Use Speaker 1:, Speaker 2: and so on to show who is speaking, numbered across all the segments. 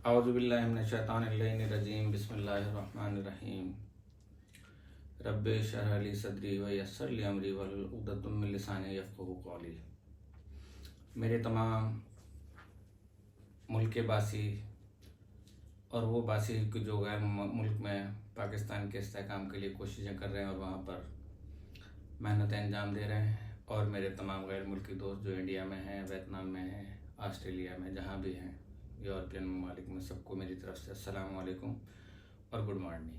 Speaker 1: औज़ुबिल्लाहि मिनश्शैतानिर्रजीम बिस्मिल्लाहिर्रहमानिर्रहीम रब्बि इश्रह ली सदरी व यस्सिर ली अमरी वहलुल उक़दतम मिन लिसानी यफ़क़हू क़ौली। मेरे तमाम मुल्क के बासी और वो बासी जो गैर मुल्क में पाकिस्तान के इस्तेहकाम के लिए कोशिशें कर रहे हैं और वहाँ पर मेहनत अंजाम दे रहे हैं, और मेरे तमाम गैर मुल्की दोस्त जो इंडिया में हैं, वियतनाम में हैं, ऑस्ट्रेलिया में, जहाँ भी हैं, यूरोपियन ममालिक में, सबको मेरी तरफ से अस्सलाम वालेकुम और गुड मॉर्निंग।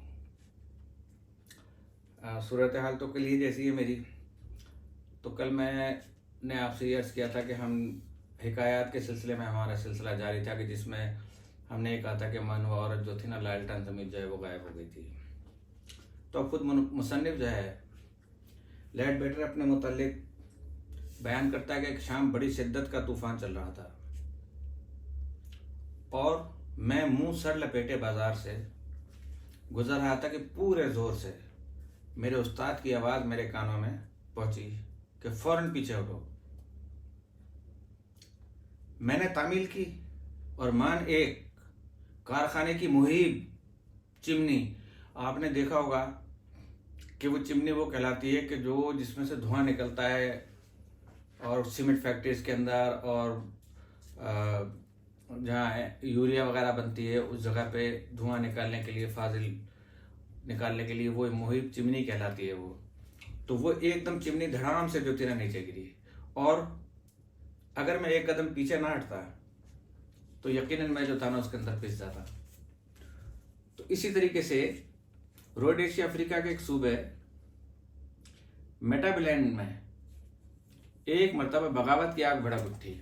Speaker 1: सूरत हाल तो कल ही जैसी है मेरी। तो कल मैंने आपसे ये अर्ज़ किया था कि हम हिकायात के सिलसिले में हमारा सिलसिला जारी था, कि जिसमें हमने ये कहा था कि मन व औरत जो थी ना, लालटन समीत जो है वो गायब हो गई थी। तो अब खुद मुसन्निफ जो है लेड बेटर अपने मुतालिक बयान करता है कि एक शाम बड़ी शिद्दत का तूफ़ान चल रहा था और मैं मुंह सर लपेटे बाजार से गुजर रहा था कि पूरे ज़ोर से मेरे उस्ताद की आवाज़ मेरे कानों में पहुंची कि फ़ौरन पीछे हटो। मैंने तामील की और मान एक कारखाने की मुहिब चिमनी, आपने देखा होगा कि वो चिमनी वो कहलाती है कि जो जिसमें से धुआं निकलता है, और सीमेंट फैक्ट्रीज के अंदर और जहाँ यूरिया वगैरह बनती है उस जगह पे धुआं निकालने के लिए, फाजिल निकालने के लिए वो मुहिब चिमनी कहलाती है वो। तो वो एकदम चिमनी धड़ाम से जो तेरा नीचे गिरी, और अगर मैं एक कदम पीछे ना हटता तो यकीनन मैं जो था ना उसके अंदर पिस जाता। तो इसी तरीके से रोडेशिया अफ्रीका के एक सूबे मेटाबिलैंड में एक मरतबा बगावत की आग भड़क उठी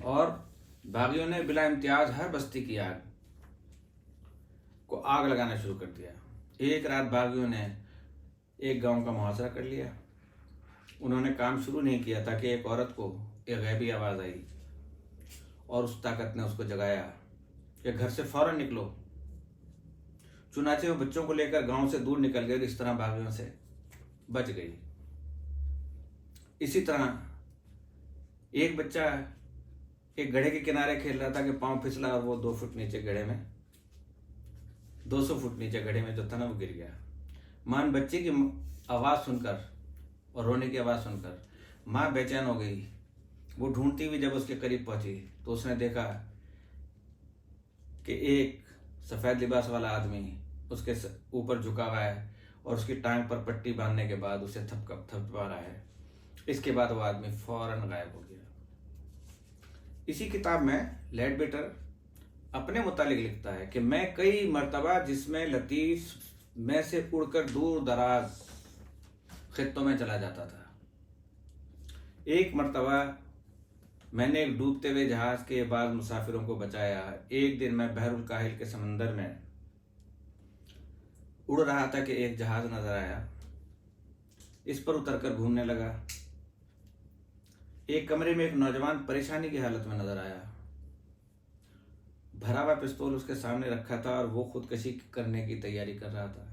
Speaker 1: और बागियों ने बिला इम्तियाज हर बस्ती की आग को आग लगाना शुरू कर दिया। एक रात बागियों ने एक गांव का मुहासरा कर लिया। उन्होंने काम शुरू नहीं किया था कि एक औरत को एक गैबी आवाज़ आई और उस ताकत ने उसको जगाया कि घर से फौरन निकलो। चुनाचे वो बच्चों को लेकर गांव से दूर निकल गए, इस तरह बागियों से बच गई। इसी तरह एक बच्चा एक गड्ढे के किनारे खेल रहा था कि पांव फिसला और वो 2 फुट नीचे गड्ढे में, 200 फुट नीचे गड्ढे में जो था ना वो गिर गया। मां बच्चे की आवाज़ सुनकर और रोने की आवाज़ सुनकर माँ बेचैन हो गई। वो ढूंढती हुई जब उसके करीब पहुंची तो उसने देखा कि एक सफ़ेद लिबास वाला आदमी उसके ऊपर झुका हुआ है और उसकी टांग पर पट्टी बांधने के बाद उसे थपथपा रहा है। इसके बाद वो आदमी फौरन गायब हो गया। इसी किताब में लेड बेटर अपने मुतालिक लिखता है कि मैं कई मरतबा जिसमें लतीफ़ में से उड़कर दूर दराज खित्तों में चला जाता था। एक मरतबा मैंने एक डूबते हुए जहाज़ के बाद मुसाफिरों को बचाया। एक दिन मैं बहरुल काहिल के समंदर में उड़ रहा था कि एक जहाज़ नज़र आया। इस पर उतरकर घूमने लगा। एक कमरे में एक नौजवान परेशानी की हालत में नजर आया। भरा हुआ पिस्तौल उसके सामने रखा था और वो खुदकशी करने की तैयारी कर रहा था।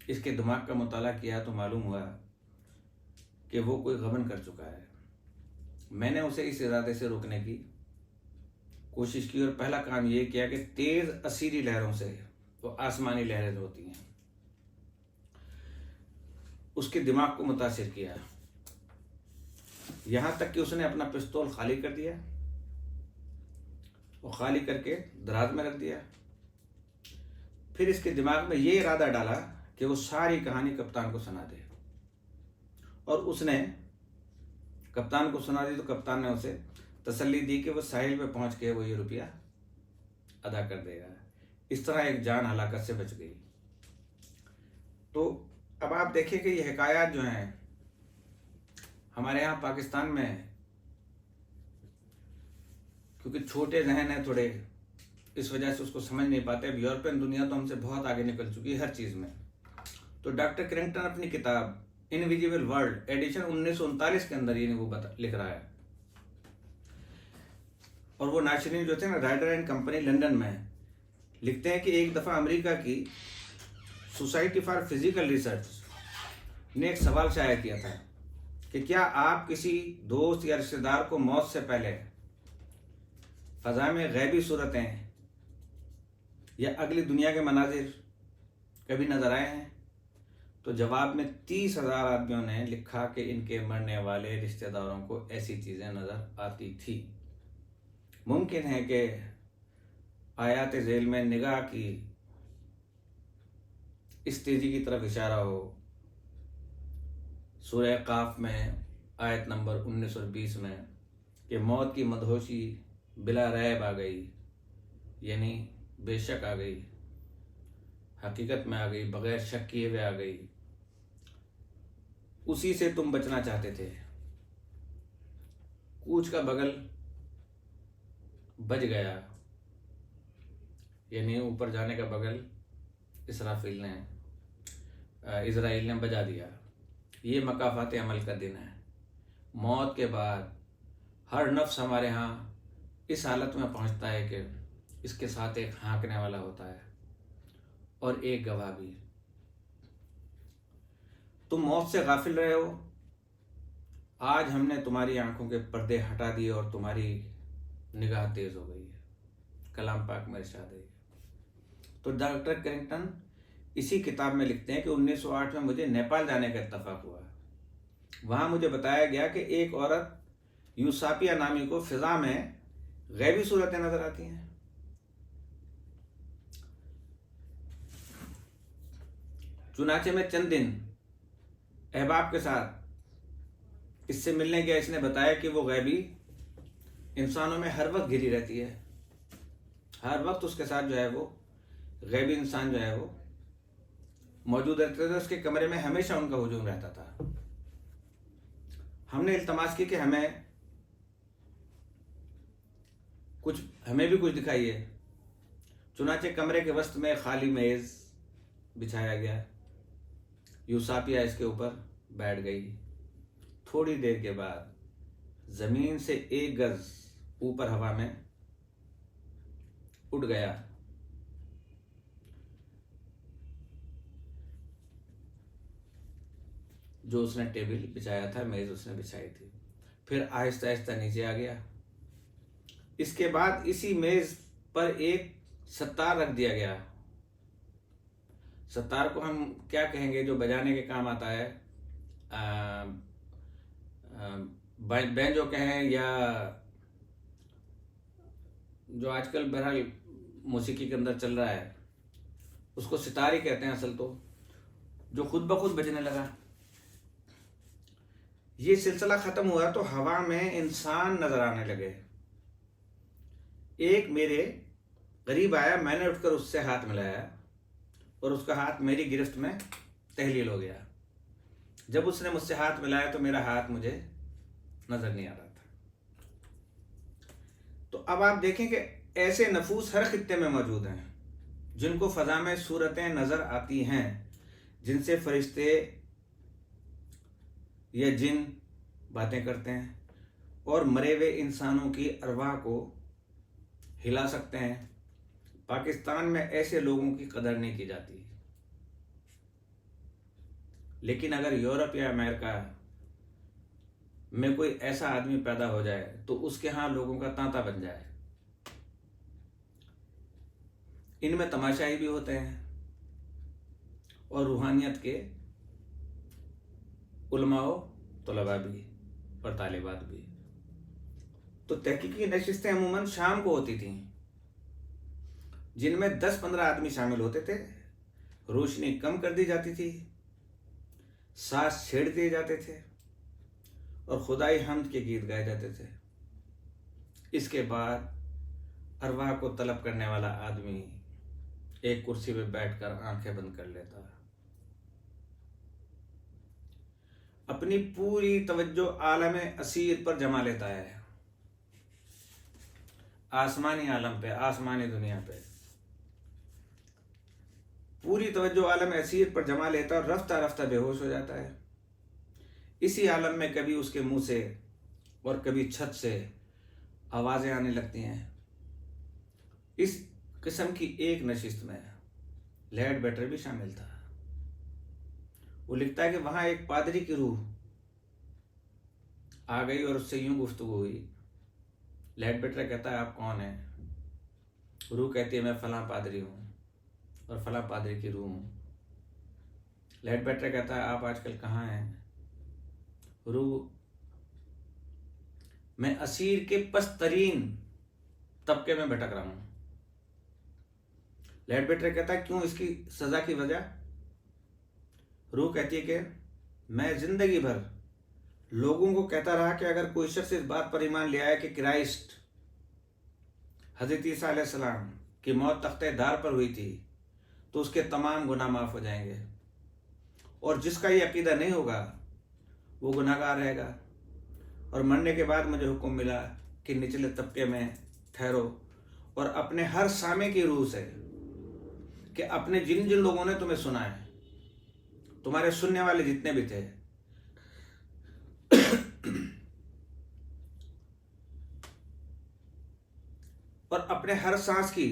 Speaker 1: इसके दिमाग का मुताला किया तो मालूम हुआ कि वो कोई गबन कर चुका है। मैंने उसे इस इरादे से रोकने की कोशिश की और पहला काम ये किया कि तेज असीरी लहरों से, तो आसमानी लहरें जो होती हैं, उसके दिमाग को मुतासिर किया। यहाँ तक कि उसने अपना पिस्तौल खाली कर दिया और खाली करके दराज में रख दिया। फिर इसके दिमाग में ये इरादा डाला कि वो सारी कहानी कप्तान को सुना दे, और उसने कप्तान को सुना दी। तो कप्तान ने उसे तसल्ली दी कि वो साहिल पे पहुंच के वो ये रुपया अदा कर देगा। इस तरह एक जान हलाकत से बच गई। तो अब आप देखिए कि ये हिकायत जो हैं हमारे यहाँ पाकिस्तान में, क्योंकि छोटे जहन है थोड़े, इस वजह से उसको समझ नहीं पाते। अब यूरोपियन दुनिया तो हमसे बहुत आगे निकल चुकी है हर चीज़ में। तो डॉक्टर क्रिंगटन अपनी किताब इनविजिबल वर्ल्ड एडिशन 1939 के अंदर ये वो लिख रहा है, और वो नाशरीन जो थे ना, राइडर एंड कंपनी लंदन में, लिखते हैं कि एक दफ़ा अमेरिका की सोसाइटी फॉर फिजिकल रिसर्च ने एक सवाल शाया किया था कि क्या आप किसी दोस्त या रिश्तेदार को मौत से पहले फ़ज़ा में गैबी सूरतें या अगली दुनिया के मनाजिर कभी नज़र आए हैं? तो जवाब में 30,000 आदमियों ने लिखा कि इनके मरने वाले रिश्तेदारों को ऐसी चीज़ें नज़र आती थी। मुमकिन है कि आयात झेल में निगाह की इस तेज़ी की तरफ इशारा हो। सूरह काफ में आयत नंबर 19 और 20 में कि मौत की मदहोशी बिला रैब आ गई, यानी बेशक आ गई, हकीकत में आ गई, बगैर शक किए हुए आ गई। उसी से तुम बचना चाहते थे। कूच का बगल बज गया, यानी ऊपर जाने का बगल इज़राइल ने बजा दिया। ये मकाफ़ात अमल का दिन है। मौत के बाद हर नफ्स हमारे यहाँ इस हालत में पहुँचता है कि इसके साथ एक हाँकने वाला होता है और एक गवाह भी। तुम मौत से गाफिल रहे हो। आज हमने तुम्हारी आंखों के पर्दे हटा दिए और तुम्हारी निगाह तेज हो गई है। कलाम पाक में इरशाद है। तो डॉक्टर कैरिंगटन इसी किताब में लिखते हैं कि 1908 में मुझे नेपाल जाने का इत्तेफाक हुआ। वहाँ मुझे बताया गया कि एक औरत यूसापिया नामी को फिजा में गैबी सूरतें नजर आती हैं। चुनाचे में चंद दिन अहबाब के साथ इससे मिलने गया। इसने बताया कि वो गैबी इंसानों में हर वक्त घिरी रहती है। हर वक्त उसके साथ जो है वो गैबी इंसान जो है वो मौजूद रहते थे। उसके कमरे में हमेशा उनका हुजूम रहता था। हमने इल्तमास की कि हमें भी कुछ दिखाइए। चुनाचे कमरे के वस्त में खाली मेज बिछाया गया। यूसापिया इसके ऊपर बैठ गई। थोड़ी देर के बाद जमीन से 1 गज ऊपर हवा में उड़ गया। जो उसने टेबल बिछाया था, मेज उसने बिछाई थी। फिर आहिस्ता आहिस्ता नीचे आ गया। इसके बाद इसी मेज पर एक सत्तार रख दिया गया। सत्तार को हम क्या कहेंगे, जो बजाने के काम आता है, बैंजो कहें या जो आजकल बहरहाल मौसीकी के अंदर चल रहा है उसको सितार ही कहते हैं असल तो, जो खुद ब खुद बजने लगा। ये सिलसिला खत्म हुआ तो हवा में इंसान नजर आने लगे। एक मेरे करीब आया, मैंने उठकर उससे हाथ मिलाया और उसका हाथ मेरी गिरफ्त में तहलील हो गया। जब उसने मुझसे हाथ मिलाया तो मेरा हाथ मुझे नजर नहीं आ रहा था। तो अब आप देखें कि ऐसे नफूस हर खित्ते में मौजूद हैं जिनको फजा में सूरतें नजर आती हैं, जिनसे फरिश्ते या जिन बातें करते हैं और मरे हुए इंसानों की अरवाह को हिला सकते हैं। पाकिस्तान में ऐसे लोगों की कदर नहीं की जाती। लेकिन अगर यूरोप या अमेरिका में कोई ऐसा आदमी पैदा हो जाए तो उसके यहाँ लोगों का तांता बन जाए। इनमें तमाशाई भी होते हैं और रूहानियत के उलमाओ तलबा भी और तालिबात भी। तो तहकीकी नशिस्तें अमूमन शाम को होती थीं, जिनमें 10-15 आदमी शामिल होते थे। रोशनी कम कर दी जाती थी, सांस छेड़ दिए जाते थे और खुदाई हम्द के गीत गाए जाते थे। इसके बाद अरवाह को तलब करने वाला आदमी एक कुर्सी पे बैठकर आंखें बंद कर लेता, अपनी पूरी तवज्जो आलम असीर पर जमा लेता है, आसमानी आलम पे, आसमानी दुनिया पे पूरी तवज्जो आलम असीर पर जमा लेता और रफ्ता रफ्ता बेहोश हो जाता है। इसी आलम में कभी उसके मुंह से और कभी छत से आवाज़ें आने लगती हैं। इस किस्म की एक नशिस्त में लैड बेटर भी शामिल था। वो लिखता है कि वहां एक पादरी की रूह आ गई और उससे यूं गुफ्तगू हुई लेट बेटर कहता है आप कौन है? रूह कहती है मैं फलां पादरी हूँ और फलां पादरी की रूह हूँ। लेट बेटर कहता है आप आजकल कहाँ हैं? रूह मैं असीर के पस्तरीन तबके में भटक रहा हूँ। लेट बेटर कहता है क्यों, इसकी सजा की वजह? रूह कहती है कि मैं जिंदगी भर लोगों को कहता रहा कि अगर कोई शख्स इस बात पर ईमान ले आए कि क्राइस्ट हज़रत ईसा अलैहिस्सलाम की मौत तख्ते दार पर हुई थी तो उसके तमाम गुनाह माफ़ हो जाएंगे, और जिसका ये अकीदा नहीं होगा वो गुनाहगार रहेगा। और मरने के बाद मुझे हुक्म मिला कि निचले तबके में ठहरो और अपने हर सामे की रूह से, कि अपने जिन जिन लोगों ने तुम्हें सुना है, तुम्हारे सुनने वाले जितने भी थे, और अपने हर सांस की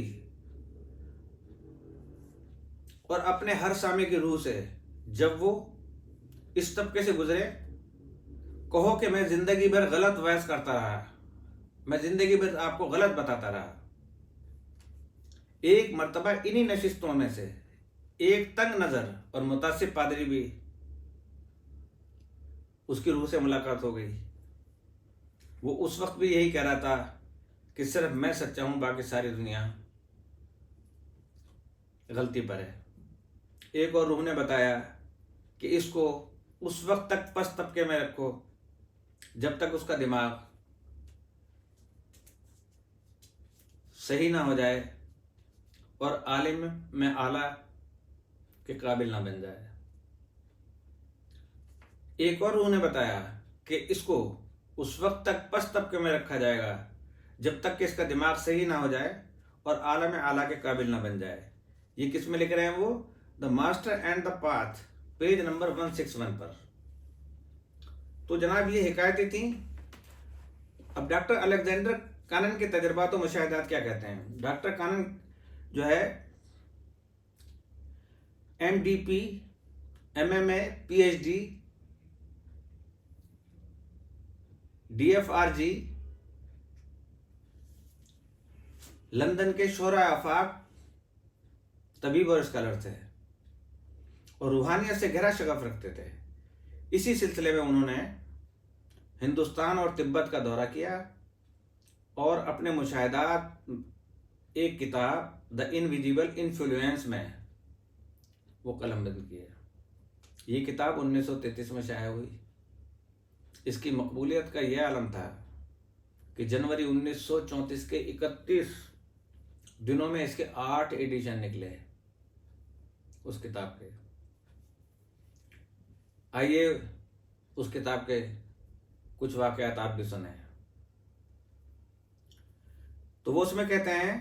Speaker 1: और अपने हर सामे की रूह से जब वो इस तबके से गुजरे, कहो कि मैं जिंदगी भर गलत वहस करता रहा, मैं जिंदगी भर आपको गलत बताता रहा। एक मर्तबा इन्हीं नशिस्तों में से एक तंग नजर और मुतासिब पादरी भी उसकी रूह से मुलाकात हो गई। वो उस वक्त भी यही कह रहा था कि सिर्फ मैं सच्चा हूं, बाकी सारी दुनिया गलती पर है। एक और रूह ने बताया कि इसको उस वक्त तक पस्त तबके में रखो जब तक उसका दिमाग सही ना हो जाए और आलिम में आला के काबिल ना बन जाए। एक और रूह ने बताया कि इसको उस वक्त तक पस्त तबके में रखा जाएगा जब तक कि इसका दिमाग सही ना हो जाए और आलम आला के काबिल ना बन जाए। ये किस में लिख रहे हैं वो? The master and the path, page number 161 पर। तो जनाब ये हिकायतें थी। अब डॉक्टर अलेक्जेंडर कानन के तजर्बात और मुशाहिदात क्या कहते हैं? डॉक्टर कानन जो है MDP, MMA, PhD, DFRG, London के शोरा आफाक तबीब और स्कॉलर थे और रूहानियत से गहरा शगफ रखते थे। इसी सिलसिले में उन्होंने हिंदुस्तान और तिब्बत का दौरा किया और अपने मुशाहिदात एक किताब द इनविजिबल इन्फ्लुएंस में वो कलमबंद किए। ये किताब 1933 में शाया हुई। इसकी मकबूलियत का यह आलम था कि जनवरी 1934 के 31 दिनों में इसके 8 एडिशन निकले उस किताब के। आइए उस किताब के कुछ वाकयात आप भी सुने। तो वो उसमें कहते हैं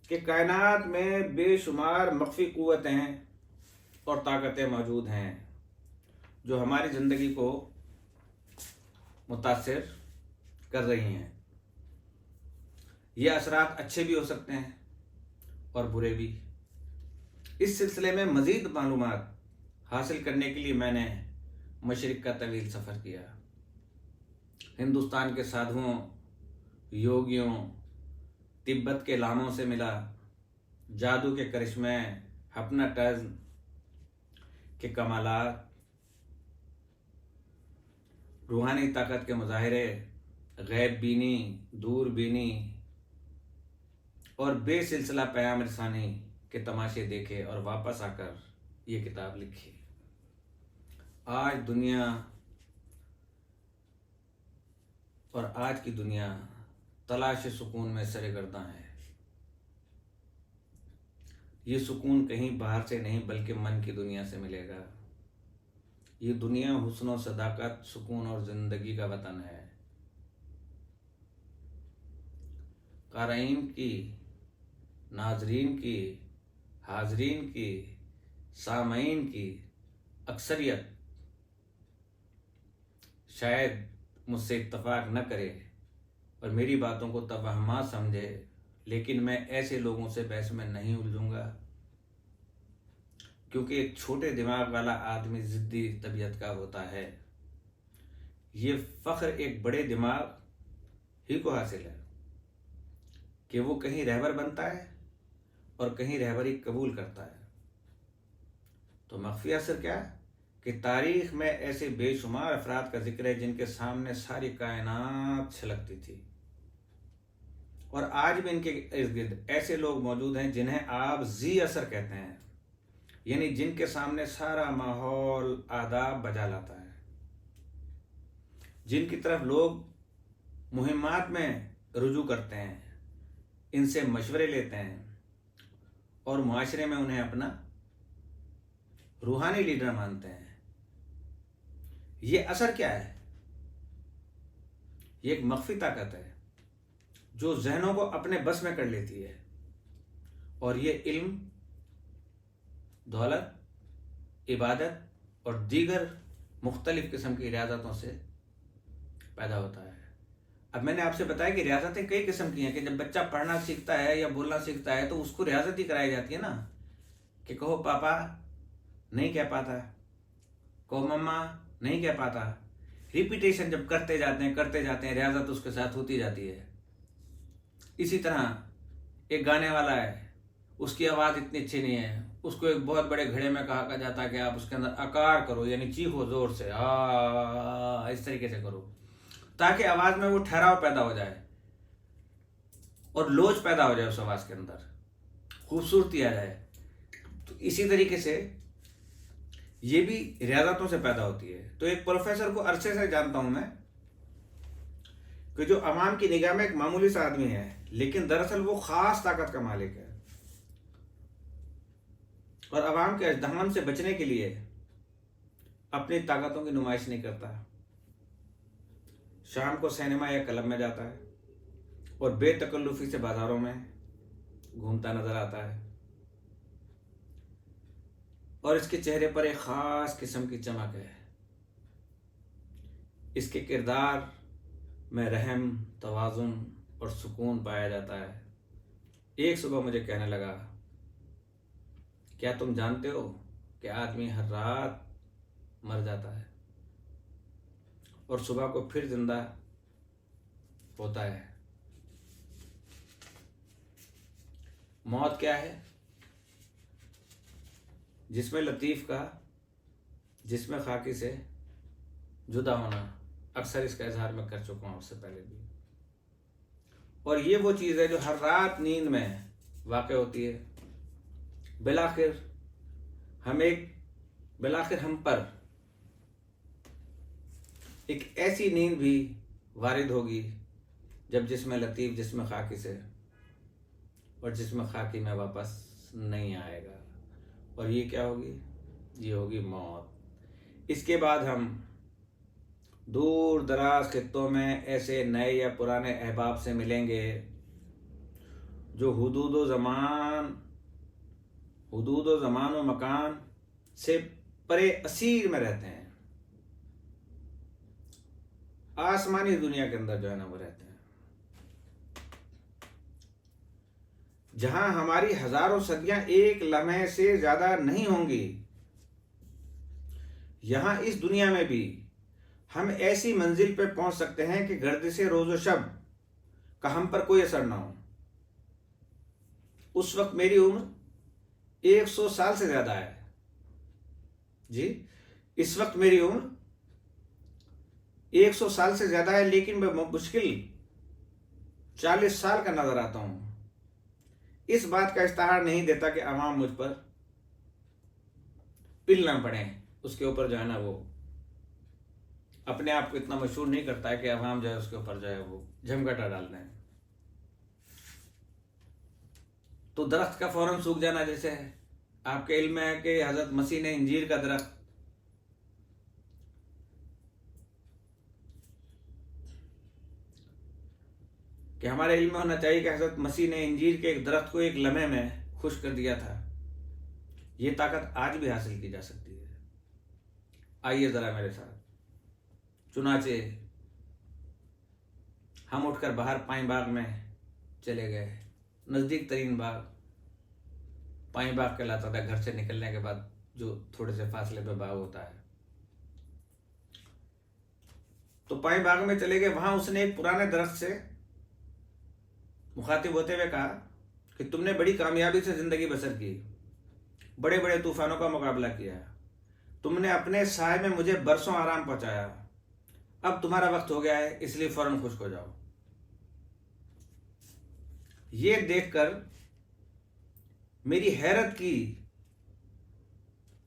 Speaker 1: कि कायनात में बेशुमार मख्फी कुव्वतें और ताकतें मौजूद हैं जो हमारी ज़िंदगी को मुतासिर कर रही हैं। ये असरात अच्छे भी हो सकते हैं और बुरे भी। इस सिलसिले में मज़ीद मालूमात हासिल करने के लिए मैंने मशरिक़ का तवील सफ़र किया। हिंदुस्तान के साधुओं, योगियों, तिब्बत के लामों से मिला। जादू के करिश्मे, हिप्नोटिज्म के कमालात, रूहानी ताकत के मुजाहिरे, गैब बीनी, दूर बीनी और बेसिलसिला पैगाम रसानी के तमाशे देखे और वापस आकर ये किताब लिखी। आज दुनिया और आज की दुनिया तलाश सुकून में सरगर्दा है। ये सुकून कहीं बाहर से नहीं बल्कि मन की दुनिया से मिलेगा। ये दुनिया हुस्न, सदाकत, सुकून और जिंदगी का वतन है। क़ारीन की, नाजरीन की, हाजरीन की, सामईन की अक्सरियत शायद मुझसे इत्तफाक न करे और मेरी बातों को तवहमा समझे, लेकिन मैं ऐसे लोगों से बहस में नहीं उलझूंगा क्योंकि एक छोटे दिमाग वाला आदमी ज़िद्दी तबीयत का होता है। ये फ़ख्र एक बड़े दिमाग ही को हासिल है कि वो कहीं रहबर बनता है और कहीं रहबरी कबूल करता है। तो मख्फी असर क्या है कि तारीख में ऐसे बेशुमार अफराद का जिक्र है जिनके सामने सारी कायनात छलकती थी, और आज भी इनके इर्द गिर्द ऐसे लोग मौजूद हैं जिन्हें आप जी असर कहते हैं, यानी जिनके सामने सारा माहौल आदाब बजा लाता है, जिनकी तरफ लोग मुहिम्मात में रुजू करते हैं, इनसे मशवरे लेते हैं और मुआशरे में उन्हें अपना रूहानी लीडर मानते हैं। ये असर क्या है? ये एक मख्फी ताकत है जो जहनों को अपने बस में कर लेती है, और ये इल्म, दौलत, इबादत और दीगर मुख्तलिफ किस्म की रियाजतों से पैदा होता है। अब मैंने आपसे बताया कि रियाजतें कई किस्म की हैं कि जब बच्चा पढ़ना सीखता है या बोलना सीखता है तो उसको रियाजत ही कराई जाती है ना, कि कहो पापा, नहीं कह पाता, कहो मम्मा, नहीं कह पाता। रिपीटेशन जब करते जाते हैं रियाजत उसके साथ होती जाती है। इसी तरह एक गाने वाला है, उसकी आवाज़ इतनी अच्छी नहीं है, उसको एक बहुत बड़े घड़े में कहा जाता है कि आप उसके अंदर आकार करो, यानी चीखो जोर से, इस तरीके से करो ताकि आवाज़ में वो ठहराव पैदा हो जाए और लोच पैदा हो जाए उस आवाज़ के अंदर, खूबसूरती आ जाए। तो इसी तरीके से ये भी रियाजतों से पैदा होती है। तो एक प्रोफेसर को अरसे से जानता हूं मैं कि जो अवाम की निगाह में एक मामूली सा आदमी है, लेकिन दरअसल वो खास ताकत का मालिक है, और अवाम के अजदहमन से बचने के लिए अपनी ताकतों की नुमाइश नहीं करता। शाम को सिनेमा या क्लब में जाता है और बेतकल्लुफी से बाजारों में घूमता नजर आता है, और इसके चेहरे पर एक खास किस्म की चमक है। इसके किरदार में रहम, तवाज़ुन और सुकून पाया जाता है। एक सुबह मुझे कहने लगा, क्या तुम जानते हो कि आदमी हर रात मर जाता है और सुबह को फिर जिंदा होता है? मौत क्या है? जिसमें लतीफ़ का जिसमें खाकी से जुदा होना, अक्सर इसका इजहार मैं कर चुका हूँ उससे पहले भी, और ये वो चीज़ है जो हर रात नींद में वाक़ होती है। बिलाखिर हम पर एक ऐसी नींद भी वारिद होगी जब जिसमें लतीफ़ जिसमें खाकी से और जिसमें खाकी में वापस नहीं आएगा, और ये क्या होगी? ये होगी मौत। इसके बाद हम दूर दराज खित्तों में ऐसे नए या पुराने अहबाब से मिलेंगे जो हुदूद ज़मान व मकान से परे असीर में रहते हैं, आसमानी दुनिया के अंदर जो है ना वो रहते हैं, जहां हमारी हजारों सदियां एक लम्हे से ज्यादा नहीं होंगी। यहां इस दुनिया में भी हम ऐसी मंजिल पे पहुंच सकते हैं कि गर्दिशे रोज़ो शब का हम पर कोई असर ना हो। उस वक्त मेरी उम्र 100 साल से ज्यादा है जी। इस वक्त मेरी उम्र 100 साल से ज्यादा है, लेकिन मैं मुश्किल 40 साल का नजर आता हूं। इस बात का इस्ताहार नहीं देता कि अवाम मुझ पर पिल ना पड़े, उसके ऊपर जो है ना वो अपने आप को इतना मशहूर नहीं करता है कि अवाम जो है उसके ऊपर जो है वो झमघटा डाल रहे हैं। तो दरख्त का फौरन सूख जाना जैसे है। आपके इल्म में है कि हजरत मसीह ने इंजीर का दरख्त कि हमारे इल्म में होना चाहिए कि हजरत मसीह ने इंजीर के एक दरख्त को एक लम्हे में खुश कर दिया था। ये ताकत आज भी हासिल की जा सकती है। आइए जरा मेरे साथ। चुनाचे हम उठकर बाहर पाई बाग में चले गए। नज़दीक तरीन बाग पाई बाग कहलाता था। घर से निकलने के बाद जो थोड़े से फासले पे बाग होता है, तो पाई बाग में चले गए। वहां उसने एक पुराने दरख्त से मुखातिब होते हुए कहा कि तुमने बड़ी कामयाबी से जिंदगी बसर की, बड़े बड़े तूफानों का मुकाबला किया, तुमने अपने साय में मुझे बरसों आराम पहुंचाया, अब तुम्हारा वक्त हो गया है, इसलिए फौरन खुश्क हो जाओ। ये देखकर मेरी हैरत की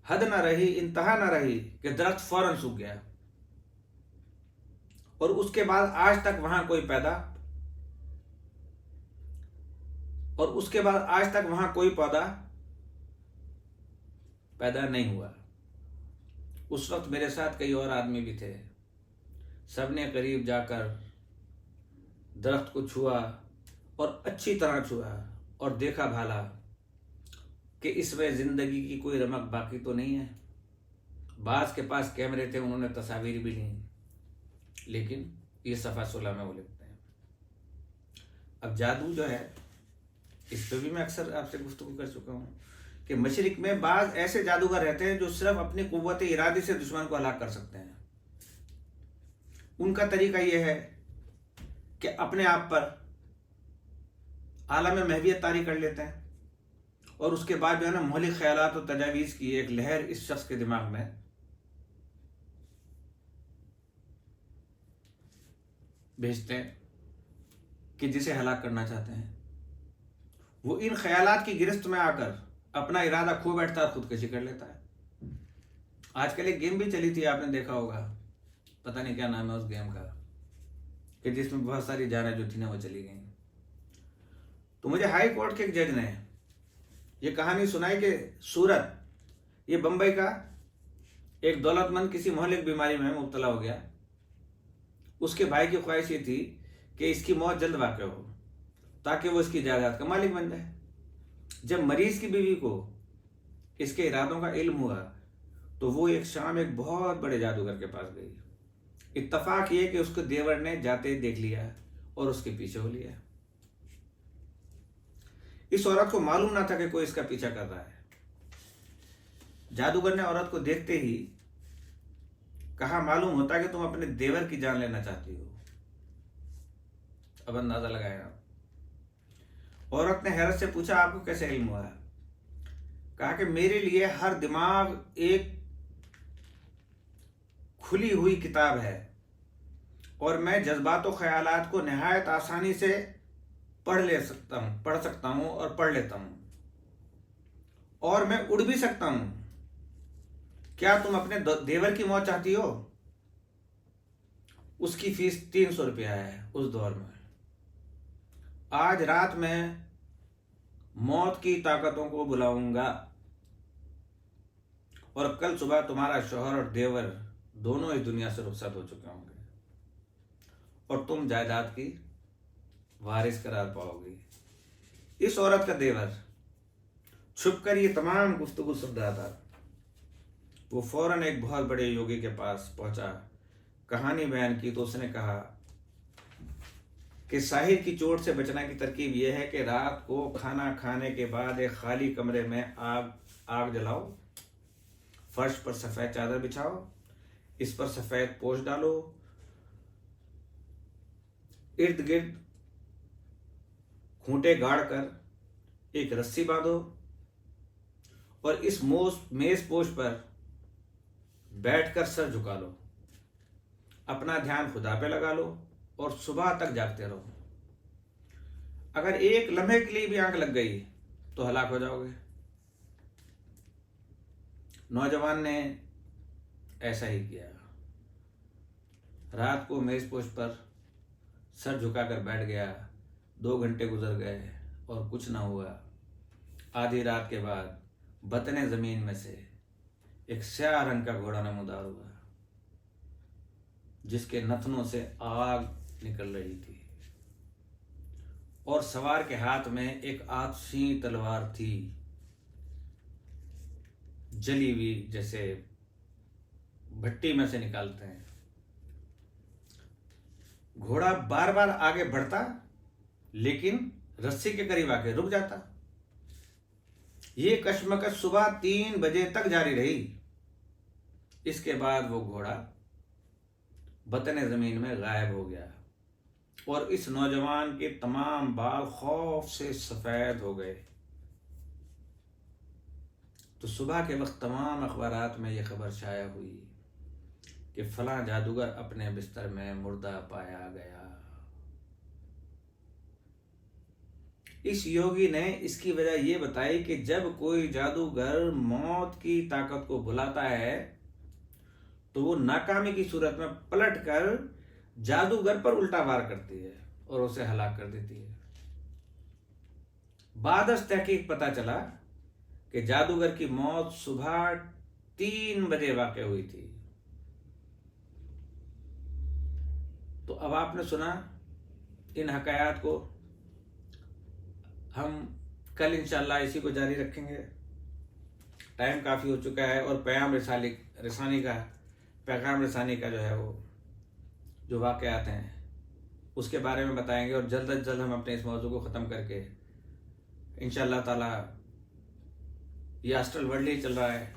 Speaker 1: हद ना रही, इंतहा ना रही कि दरख्त फौरन सूख गया और उसके बाद आज तक वहां कोई पौधा पैदा नहीं हुआ। उस वक्त मेरे साथ कई और आदमी भी थे। सबने करीब जाकर दरख्त को छुआ और अच्छी तरह छुआ और देखा भाला कि इसमें जिंदगी की कोई रमक बाकी तो नहीं है। बास के पास कैमरे थे, उन्होंने तस्वीर भी ली, लेकिन ये सफ़ा 16 में वो लिखते हैं। अब जादू जो है, इस पर भी मैं अक्सर आपसे गुफ्तगू कर चुका हूँ कि मशरिक में बाज ऐसे जादूगर रहते हैं जो सिर्फ अपनी कुव्वत इरादे से दुश्मन को हलाक कर सकते हैं। उनका तरीका यह है कि अपने आप पर आलम महवियत तारी कर लेते हैं और उसके बाद जो है ना मौलिक ख्यालात और तजावीज़ की एक लहर इस शख्स के दिमाग में भेजते हैं कि जिसे हलाक करना चाहते हैं। वो इन ख्यालात की गिरफ्त में आकर अपना इरादा खो बैठता है, खुदकशी कर लेता है। आजकल एक गेम भी चली थी, आपने देखा होगा, पता नहीं क्या नाम है उस गेम का, कि जिसमें बहुत सारी जानें जो थी ना वो चली गई। तो मुझे हाई कोर्ट के एक जज ने ये कहानी सुनाई कि सूरत, ये बंबई का एक दौलतमंद किसी मोहलिक बीमारी में मुब्तला हो गया। उसके भाई की ख्वाहिश ये थी कि इसकी मौत जल्द वाक़ हो ताकि वो इसकी जायदाद का मालिक बन जाए। जब मरीज की बीवी को इसके इरादों का इल्म हुआ तो वो एक शाम एक बहुत बड़े जादूगर के पास गई। इत्तफाक ये कि उसके देवर ने जाते देख लिया और उसके पीछे हो लिया। इस औरत को मालूम ना था कि कोई इसका पीछा कर रहा है। जादूगर ने औरत को देखते ही कहा, मालूम होता कि तुम अपने देवर की जान लेना चाहती हो। अब अंदाजा लगाया। औरत ने हैरत से पूछा, आपको कैसे इल्म हुआ? कहा कि मेरे लिए हर दिमाग एक खुली हुई किताब है और मैं जज्बात और ख्यालात को नहायत आसानी से पढ़ सकता हूं और पढ़ लेता हूं, और मैं उड़ भी सकता हूं। क्या तुम अपने देवर की मौत चाहती हो? उसकी फीस 300 रुपया है उस दौर में। आज रात में मौत की ताकतों को बुलाऊंगा और कल सुबह तुम्हारा शौहर और देवर दोनों इस दुनिया से रुखसत हो चुके होंगे और तुम जायदाद की वारिस करार पाओगी। इस औरत का देवर छुपकर ये तमाम गुफ्तगू सुन रहा था। वो फौरन एक बहुत बड़े योगी के पास पहुंचा, कहानी बयान की तो उसने कहा कि साहिर की चोट से बचने की तरकीब यह है कि रात को खाना खाने के बाद एक खाली कमरे में आग जलाओ, फर्श पर सफ़ेद चादर बिछाओ, इस पर सफ़ेद पोश डालो, इर्द गिर्द खूंटे गाड़ कर एक रस्सी बांधो और इस मेज पोश पर बैठकर सर झुका लो, अपना ध्यान खुदा पे लगा लो और सुबह तक जागते रहो। अगर एक लम्हे के लिए भी आंख लग गई तो हलाक हो जाओगे। नौजवान ने ऐसा ही किया। रात को मेजपोश पर सर झुकाकर बैठ गया। 2 घंटे गुजर गए और कुछ ना हुआ। आधी रात के बाद बतने जमीन में से एक स्याह रंग का घोड़ा नमूदार हुआ जिसके नथनों से आग निकल रही थी और सवार के हाथ में एक आतशी तलवार थी, जली हुई, जैसे भट्टी में से निकालते हैं। घोड़ा बार बार आगे बढ़ता लेकिन रस्सी के करीब आके रुक जाता। ये कश्मकश सुबह 3 बजे तक जारी रही। इसके बाद वो घोड़ा बतने जमीन में गायब हो गया। और इस नौजवान के तमाम बाल खौफ से सफ़ेद हो गए। तो सुबह के वक्त तमाम अखबारात में यह खबर शाया हुई कि फलां जादूगर अपने बिस्तर में मुर्दा पाया गया। इस योगी ने इसकी वजह यह बताई कि जब कोई जादूगर मौत की ताकत को बुलाता है तो वो नाकामी की सूरत में पलटकर जादूगर पर उल्टा वार करती है और उसे हलाक कर देती है। बादस तहकीक पता चला कि जादूगर की मौत सुबह 3 बजे वाक़ हुई थी। तो अब आपने सुना इन हकायात को, हम कल इंशाल्लाह इसी को जारी रखेंगे। टाइम काफ़ी हो चुका है और पैगाम रसानी का जो है वो जो वाक़यात हैं उसके बारे में बताएंगे। और जल्द अज जल्द हम अपने इस मौजू को ख़त्म करके इंशाल्लाह ताला, ये एस्ट्रल वर्ल्ड ही चल रहा है,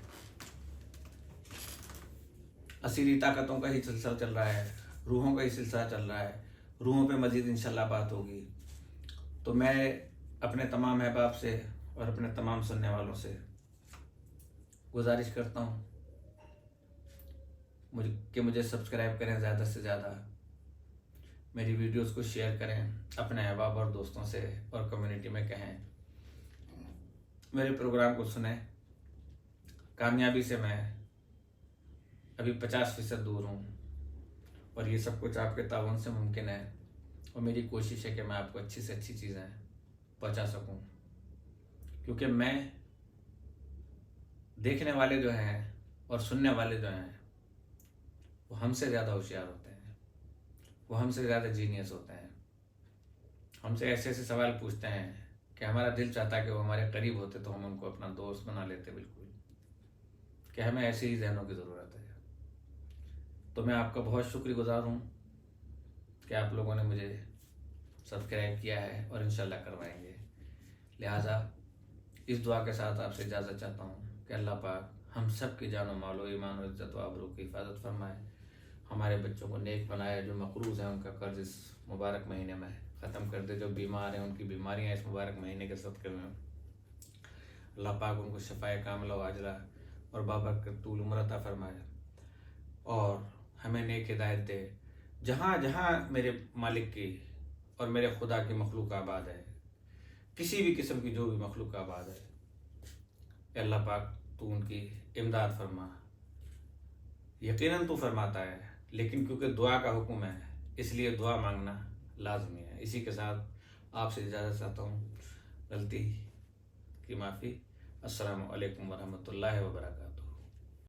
Speaker 1: असीरी ताकतों का ही सिलसिला चल रहा है, रूहों का ही सिलसिला चल रहा है। रूहों पे मज़ीद इंशाल्लाह बात होगी। तो मैं अपने तमाम अहबाब से और अपने तमाम सुनने वालों से गुजारिश करता हूँ मुझे सब्सक्राइब करें, ज़्यादा से ज़्यादा मेरी वीडियोस को शेयर करें अपने अहबाब और दोस्तों से, और कम्युनिटी में कहें, मेरे प्रोग्राम को सुने। कामयाबी से मैं अभी 50% दूर हूँ और ये सब कुछ आपके ताउन से मुमकिन है। और मेरी कोशिश है कि मैं आपको अच्छी से अच्छी चीज़ें पहुँचा सकूँ, क्योंकि मैं देखने वाले जो हैं और सुनने वाले जो हैं वो हमसे ज़्यादा होशियार होते हैं, वो हमसे ज़्यादा जीनियस होते हैं। हमसे ऐसे ऐसे सवाल पूछते हैं कि हमारा दिल चाहता है कि वो हमारे करीब होते तो हम उनको अपना दोस्त बना लेते। बिल्कुल कि हमें ऐसे ही जहनों की ज़रूरत है। तो मैं आपका बहुत शुक्रगुज़ार हूँ कि आप लोगों ने मुझे सब्सक्राइब किया है और इंशाल्लाह करवाएंगे। लिहाजा इस दुआ के साथ आपसे इजाज़त चाहता हूँ कि अल्लाह पाक हम सब की जानो मालो, ईमान और इज़्ज़त व आबरू की हिफाजत फरमाए, हमारे बच्चों को नेक बनाए, जो मकरूज़ हैं उनका कर्ज इस मुबारक महीने में ख़त्म कर दे, जो बीमार हैं उनकी बीमारियाँ इस मुबारक महीने के सदक़े में अल्लाह पाक उनको शफ़ाए कामिला व आजिला और बाबरकत तूल उम्र अता फरमाए, और हमें नेक हिदायत दे। जहाँ जहाँ मेरे मालिक की और मेरे खुदा की मखलूक आबाद है, किसी भी किस्म की जो भी मखलूक आबाद है, अल्लाह पाक तू उनकी इमदाद फरमा। यकीनन तू फरमाता है, लेकिन क्योंकि दुआ का हुक्म है इसलिए दुआ मांगना लाजमी है। इसी के साथ आपसे इजाज़त चाहता हूँ, गलती की माफ़ी। अस्सलामु अलैकुम वरहमतुल्लाहि वबरकातुहू।